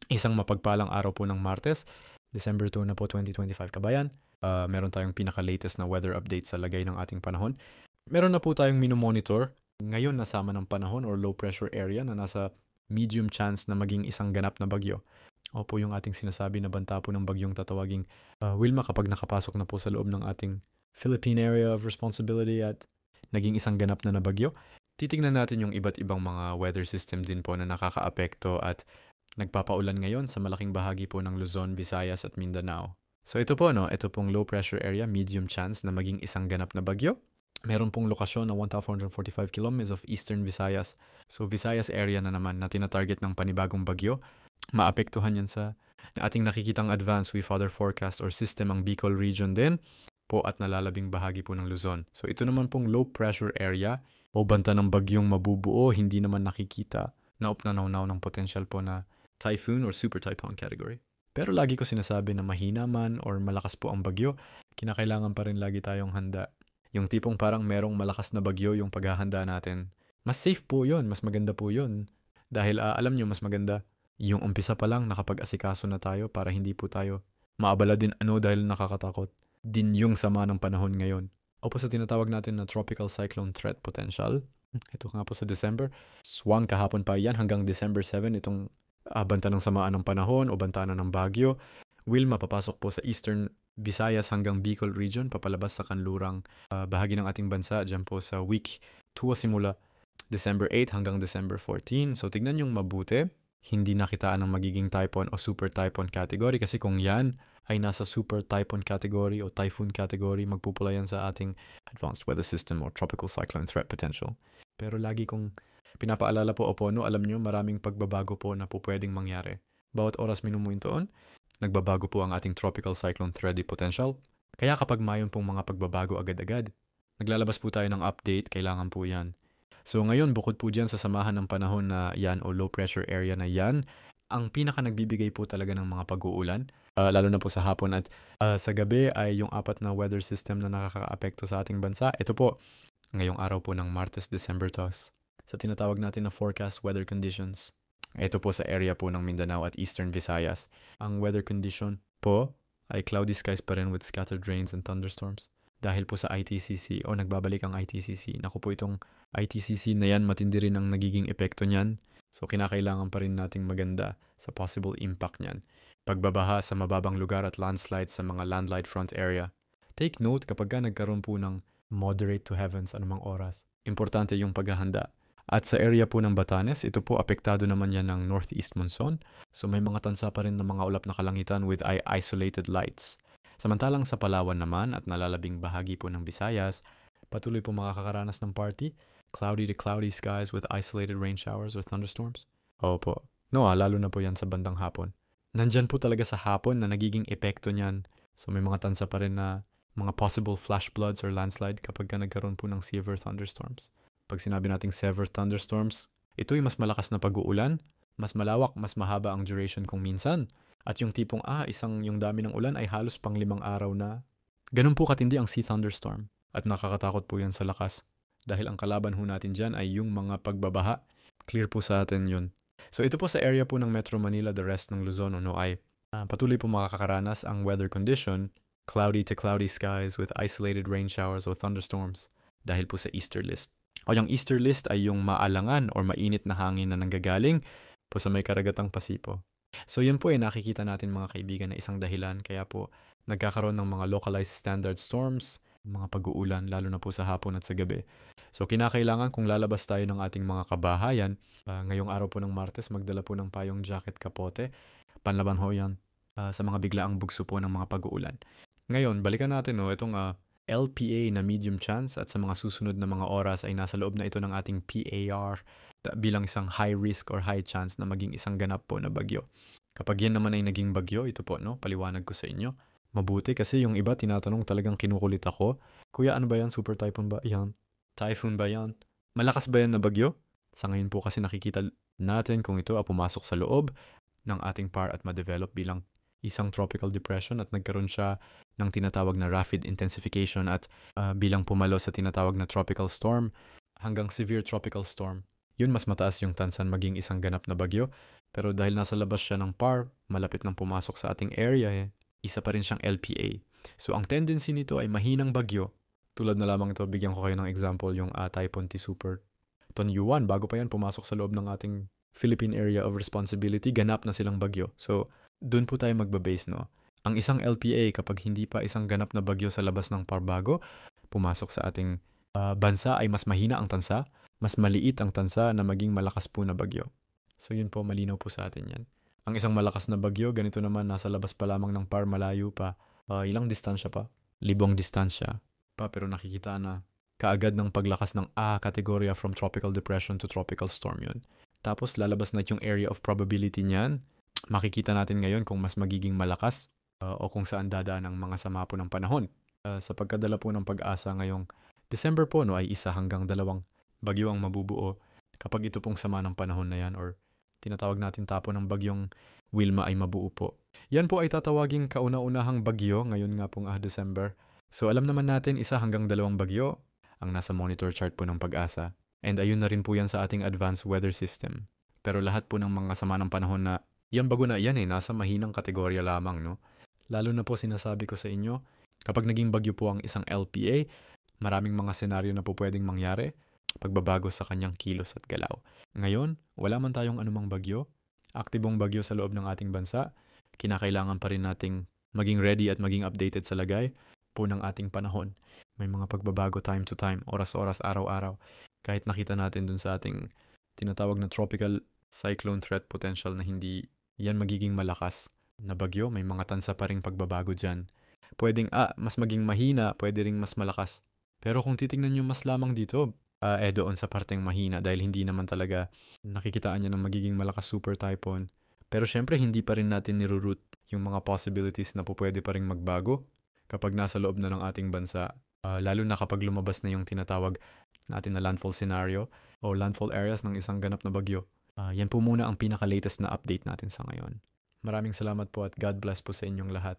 Isang mapagpalang araw po ng Martes, December 2 na po 2025 kabayan. Meron tayong pinaka-latest na weather update sa lagay ng ating panahon. Meron na po tayong minomonitor. Ngayon nasama ng panahon or low pressure area na nasa medium chance na maging isang ganap na bagyo. O po yung ating sinasabi na banta po ng bagyong tatawaging Wilma kapag nakapasok na po sa loob ng ating Philippine area of responsibility at naging isang ganap na bagyo. Titingnan natin yung iba't ibang mga weather system din po na nakakaapekto at nagpapaulan ngayon sa malaking bahagi po ng Luzon, Visayas at Mindanao. So ito po, ito pong low pressure area, medium chance na maging isang ganap na bagyo. Meron pong lokasyon na 1,445 kilometers of eastern Visayas. So Visayas area na naman na tinatarget ng panibagong bagyo. Maapektuhan yan sa ating nakikitang advanced weather forecast or system ang Bicol region din po at nalalabing bahagi po ng Luzon. So ito naman pong low pressure area o banta ng bagyong mabubuo, hindi naman nakikita na upnanaw ng potential po na typhoon or super typhoon category. Pero lagi ko sinasabi na mahina man or malakas po ang bagyo, kinakailangan pa rin lagi tayong handa. Yung tipong parang merong malakas na bagyo yung paghahanda natin. Mas safe po yun, mas maganda po yun. Dahil alam nyo, mas maganda yung umpisa pa lang nakapag-asikaso na tayo para hindi po tayo maabala din dahil nakakatakot. Din yung sama ng panahon ngayon. O po sa tinatawag natin na tropical cyclone threat potential. Ito nga po sa December. Swang kahapon pa yan hanggang December 7 itong banta ng samaan ng panahon o banta na ng bagyo. Wilma papasok po sa eastern Visayas hanggang Bicol region, papalabas sa kanlurang bahagi ng ating bansa dyan po sa week 2 simula December 8 hanggang December 14. So tignan yung mabuti, hindi nakitaan ng magiging typhoon o super typhoon category kasi kung yan ay nasa super typhoon category o typhoon category, magpupula yan sa ating advanced weather system or tropical cyclone threat potential. Pero lagi kong pinapaalala po alam nyo maraming pagbabago po na po pwedeng mangyari. Bawat oras minumuintoon, nagbabago po ang ating tropical cyclone threat potential. Kaya kapag mayon pong mga pagbabago agad-agad, naglalabas po tayo ng update, kailangan po yan. So ngayon, bukod po dyan sa samahan ng panahon na yan o low pressure area na yan, ang pinaka nagbibigay po talaga ng mga pag-uulan, lalo na po sa hapon at sa gabi ay yung 4 na weather system na nakakaapekto sa ating bansa. Ito po, ngayong araw po ng Martes, December 2 sa tinatawag natin na forecast weather conditions. Ito po sa area po ng Mindanao at Eastern Visayas. Ang weather condition po ay cloudy skies pa rin with scattered rains and thunderstorms. Dahil po sa ITCC o nagbabalik ang ITCC. Naku po itong ITCC na yan, matindi rin ang nagiging epekto niyan. So kinakailangan pa rin nating maganda sa possible impact niyan. Pagbabaha sa mababang lugar at landslides sa mga landslide front area. Take note kapag nagkaroon po ng moderate to heavens anumang oras. Importante yung paghahanda. At sa area po ng Batanes, ito po apektado naman yan ng northeast monsoon. So may mga tansa pa rin ng mga ulap na kalangitan with isolated lights. Samantalang sa Palawan naman at nalalabing bahagi po ng Visayas, patuloy po makakaranas ng party, cloudy to cloudy skies with isolated rain showers or thunderstorms. Opo. Lalo na po yan sa bandang hapon. Nandyan po talaga sa hapon na nagiging epekto niyan. So may mga tansa pa rin na mga possible flash floods or landslide kapag nagkaroon po ng severe thunderstorms. Pag sinabi nating severe thunderstorms, ito'y mas malakas na pag-uulan, mas malawak, mas mahaba ang duration kung minsan. At yung tipong, yung dami ng ulan ay halos pang 5 araw na. Ganun po katindi ang sea thunderstorm. At nakakatakot po yan sa lakas. Dahil ang kalaban ho natin dyan ay yung mga pagbabaha. Clear po sa atin yun. So ito po sa area po ng Metro Manila, the rest ng Luzon ay patuloy po makakaranas ang weather condition, cloudy to cloudy skies with isolated rain showers o thunderstorms dahil po sa Easterlist. O yung Easterlist ay yung maalangan or mainit na hangin na nanggagaling po sa may karagatang Pasipo. So yun po ay nakikita natin mga kaibigan na isang dahilan kaya po nagkakaroon ng mga localized standard storms, mga pag-uulan lalo na po sa hapon at sa gabi. So kinakailangan kung lalabas tayo ng ating mga kabahayan, ngayong araw po ng Martes magdala po ng payong jacket kapote, panlaban ho yan sa mga biglaang bugso po ng mga pag-uulan. Ngayon, balikan natin itong LPA na medium chance at sa mga susunod na mga oras ay nasa loob na ito ng ating PAR bilang isang high risk or high chance na maging isang ganap po na bagyo. Kapag yan naman ay naging bagyo, ito po paliwanag ko sa inyo. Mabuti kasi yung iba tinatanong talagang kinukulit ako. Kuya, ano ba yan? Super typhoon ba yan? Typhoon ba yan? Malakas ba yan na bagyo? Sa ngayon po kasi nakikita natin kung ito pumasok sa loob ng ating PAR at ma-develop bilang isang tropical depression at nagkaroon siya ng tinatawag na rapid intensification at bilang pumalo sa tinatawag na tropical storm hanggang severe tropical storm. Yun mas mataas yung tansan maging isang ganap na bagyo Pero dahil nasa labas siya ng PAR, malapit nang pumasok sa ating area, isa pa rin siyang LPA. So ang tendency nito ay mahinang bagyo. Tulad na lamang ito, bigyan ko kayo ng example, yung Typhoon T-Super. Yuan, bago pa yan pumasok sa loob ng ating Philippine Area of Responsibility, ganap na silang bagyo. So, dun po tayo magba-base, no? Ang isang LPA, kapag hindi pa isang ganap na bagyo sa labas ng PAR bago, pumasok sa ating bansa ay mas mahina ang tansa, mas maliit ang tansa na maging malakas po na bagyo. So, yun po, malinaw po sa atin yan. Ang isang malakas na bagyo, ganito naman, nasa labas pa lamang ng PAR, malayo pa. Ilang distansya pa? Libong distansya pa, pero nakikita na kaagad ng paglakas ng kategorya from tropical depression to tropical storm yun. Tapos lalabas na yung area of probability niyan. Makikita natin ngayon kung mas magiging malakas o kung saan dadaan ang mga sama po ng panahon. Sa pagkadala po ng Pag-asa ngayong December po, no, ay 1 hanggang 2 bagyo ang mabubuo kapag ito pong sama ng panahon na yan, or tinatawag natin tapo ng bagyong Wilma ay mabuo po. Yan po ay tatawaging kauna-unahang bagyo ngayon nga pong December. So alam naman natin 1 hanggang 2 bagyo ang nasa monitor chart po ng Pag-asa. And ayun na rin po yan sa ating advanced weather system. Pero lahat po ng mga sama ng panahon na yan bago na yan nasa mahinang kategorya lamang, no? Lalo na po sinasabi ko sa inyo, kapag naging bagyo po ang isang LPA, maraming mga senaryo na po pwedeng mangyari, pagbabago sa kanyang kilos at galaw. Ngayon, wala man tayong anumang bagyo, aktibong bagyo sa loob ng ating bansa, kinakailangan pa rin nating maging ready at maging updated sa lagay po ng ating panahon. May mga pagbabago time to time, oras-oras, araw-araw. Kahit nakita natin dun sa ating tinatawag na tropical cyclone threat potential na hindi yan magiging malakas na bagyo, may mga tansa pa ring pagbabago dyan. Pwedeng mas maging mahina, pwede ring mas malakas. Pero kung titingnan nyo mas lamang dito, doon sa parteng mahina dahil hindi naman talaga nakikitaan niya ng magiging malakas super typhoon. Pero syempre hindi pa rin natin niroroot yung mga possibilities na po pwede pa rin magbago kapag nasa loob na ng ating bansa. Lalo na kapag lumabas na yung tinatawag natin na landfall scenario o landfall areas ng isang ganap na bagyo. Yan po muna ang pinaka-latest na update natin sa ngayon. Maraming salamat po at God bless po sa inyong lahat.